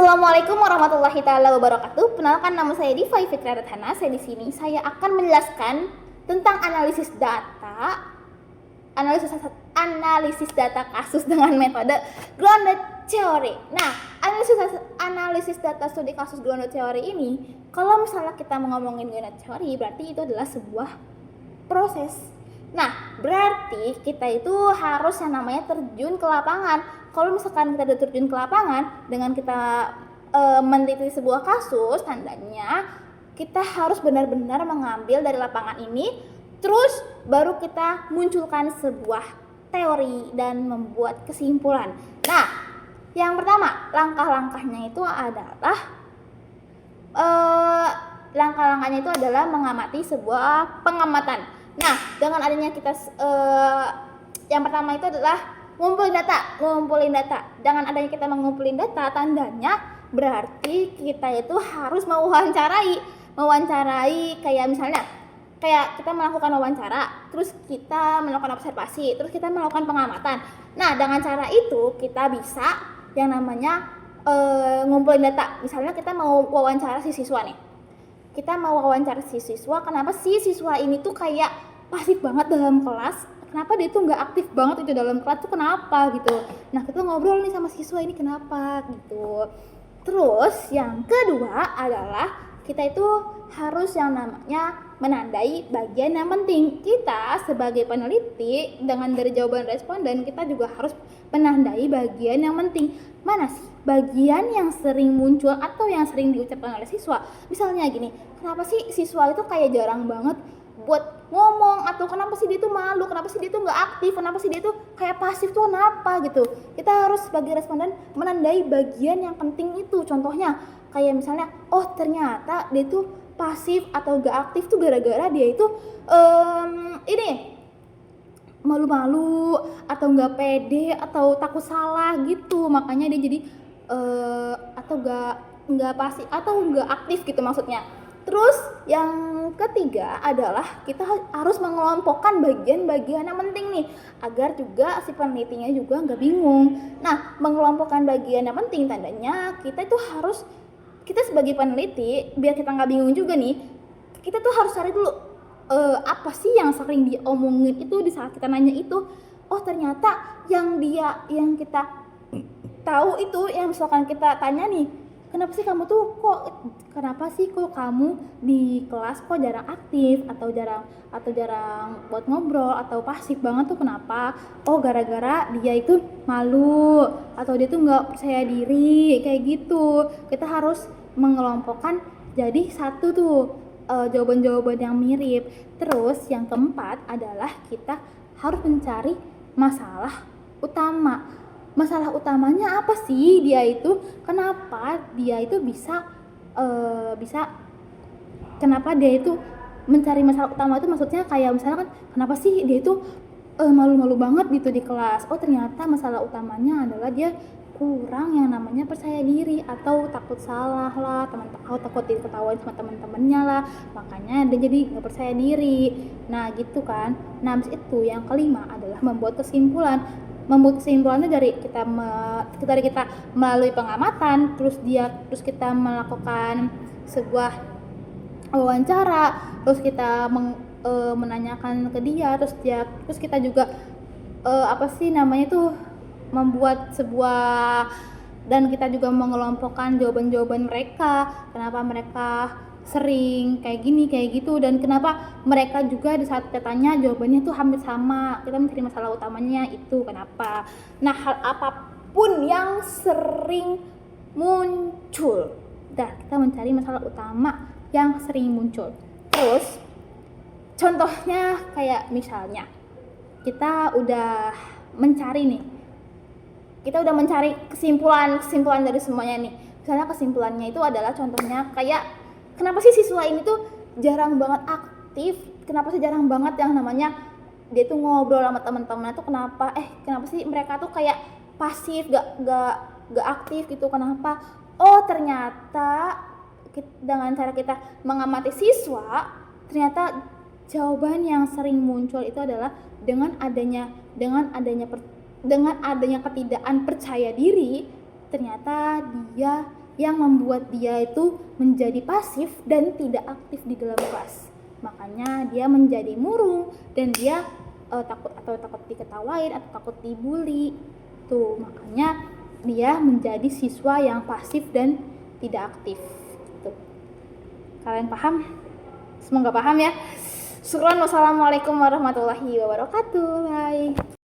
Assalamualaikum warahmatullahi taala wabarakatuh. Perkenalkan, nama saya Diva Fitri Rathana. Saya di sini akan menjelaskan tentang analisis data kasus dengan metode grounded theory. Nah, analisis data studi kasus grounded theory ini, kalau misalnya kita ngomongin grounded theory, berarti itu adalah sebuah proses. Nah, berarti kita itu harus yang namanya terjun ke lapangan. Kalau misalkan kita udah terjun ke lapangan dengan kita meneliti sebuah kasus, tandanya kita harus benar-benar mengambil dari lapangan ini, terus baru kita munculkan sebuah teori dan membuat kesimpulan. Nah, yang pertama, langkah-langkahnya itu adalah mengamati sebuah pengamatan. Nah, dengan adanya kita yang pertama itu adalah ngumpulin data. Dengan adanya kita mengumpulin data, tandanya berarti kita itu harus mewawancarai kayak misalnya kita melakukan wawancara, terus kita melakukan observasi, terus kita melakukan pengamatan. Nah, dengan cara itu kita bisa yang namanya ngumpulin data. Misalnya kita mau wawancara si siswa nih. Kita mau wawancara si siswa, kenapa sih siswa ini tuh kayak pasif banget dalam kelas? Kenapa dia tuh nggak aktif banget itu dalam kelas tuh, kenapa gitu? Nah, kita ngobrol nih sama siswa ini kenapa gitu. Terus yang kedua adalah kita itu harus yang namanya menandai bagian yang penting. Kita sebagai peneliti dengan dari jawaban responden, kita juga harus menandai bagian yang penting. Mana sih bagian yang sering muncul atau yang sering diucapkan oleh siswa? Misalnya gini, kenapa sih siswa itu kayak jarang banget buat ngomong, atau kenapa sih dia tuh malu, kenapa sih dia tuh nggak aktif, kenapa sih dia tuh kayak pasif tuh, kenapa gitu. Kita harus sebagai responden menandai bagian yang penting itu. Contohnya kayak misalnya, oh ternyata dia tuh pasif atau nggak aktif tuh gara-gara dia itu ini malu-malu atau nggak pede atau takut salah gitu, makanya dia jadi atau nggak pasif atau nggak aktif gitu maksudnya. Terus yang ketiga adalah kita harus mengelompokkan bagian-bagian yang penting nih, agar juga si penelitinya juga nggak bingung. Nah, mengelompokkan bagian yang penting tandanya kita sebagai peneliti, biar kita nggak bingung juga nih, kita tuh harus cari dulu apa sih yang sering diomongin itu di saat kita nanya itu. Oh, ternyata yang kita tahu itu, yang misalkan kita tanya nih, kenapa sih kamu di kelas kok jarang aktif atau jarang buat ngobrol atau pasif banget tuh, kenapa? Oh, gara-gara dia itu malu atau dia tuh nggak percaya diri kayak gitu. Kita harus mengelompokkan jadi satu tuh jawaban-jawaban yang mirip. Terus yang keempat adalah kita harus mencari masalah utama. Masalah utamanya apa sih dia itu? Kenapa dia itu kenapa dia itu mencari masalah utama itu? Maksudnya kayak misalnya kan, kenapa sih dia itu malu-malu banget gitu di kelas? Oh, ternyata masalah utamanya adalah dia kurang yang namanya percaya diri atau takut salah lah, takut diketawain sama teman-temannya lah, makanya dia jadi nggak percaya diri. Nah gitu kan. Nah, habis itu yang kelima adalah membuat kesimpulannya dari kita melalui pengamatan, terus kita melakukan sebuah wawancara, terus kita menanyakan ke dia, terus kita juga membuat sebuah, dan kita juga mengelompokkan jawaban-jawaban mereka, kenapa mereka sering kayak gini kayak gitu, dan kenapa mereka juga di saat kita tanya jawabannya tuh hampir sama. Kita mencari masalah utamanya itu kenapa. Nah, hal apapun yang sering muncul, kita mencari masalah utama yang sering muncul. Terus contohnya kayak misalnya kita udah mencari kesimpulan dari semuanya nih. Misalnya kesimpulannya itu adalah, contohnya kayak kenapa sih siswa ini tuh jarang banget aktif? Kenapa sih jarang banget yang namanya dia tuh ngobrol sama teman-temannya tuh, kenapa sih mereka tuh kayak pasif, gak aktif gitu, kenapa? Oh, ternyata dengan cara kita mengamati siswa, ternyata jawaban yang sering muncul itu adalah dengan adanya ketidakpercayaan diri, ternyata dia yang membuat dia itu menjadi pasif dan tidak aktif di dalam kelas. Makanya dia menjadi murung dan dia takut diketawain atau takut dibully. Tuh, makanya dia menjadi siswa yang pasif dan tidak aktif. Tuh. Kalian paham? Semoga paham ya. Syukran, wassalamualaikum warahmatullahi wabarakatuh. Bye.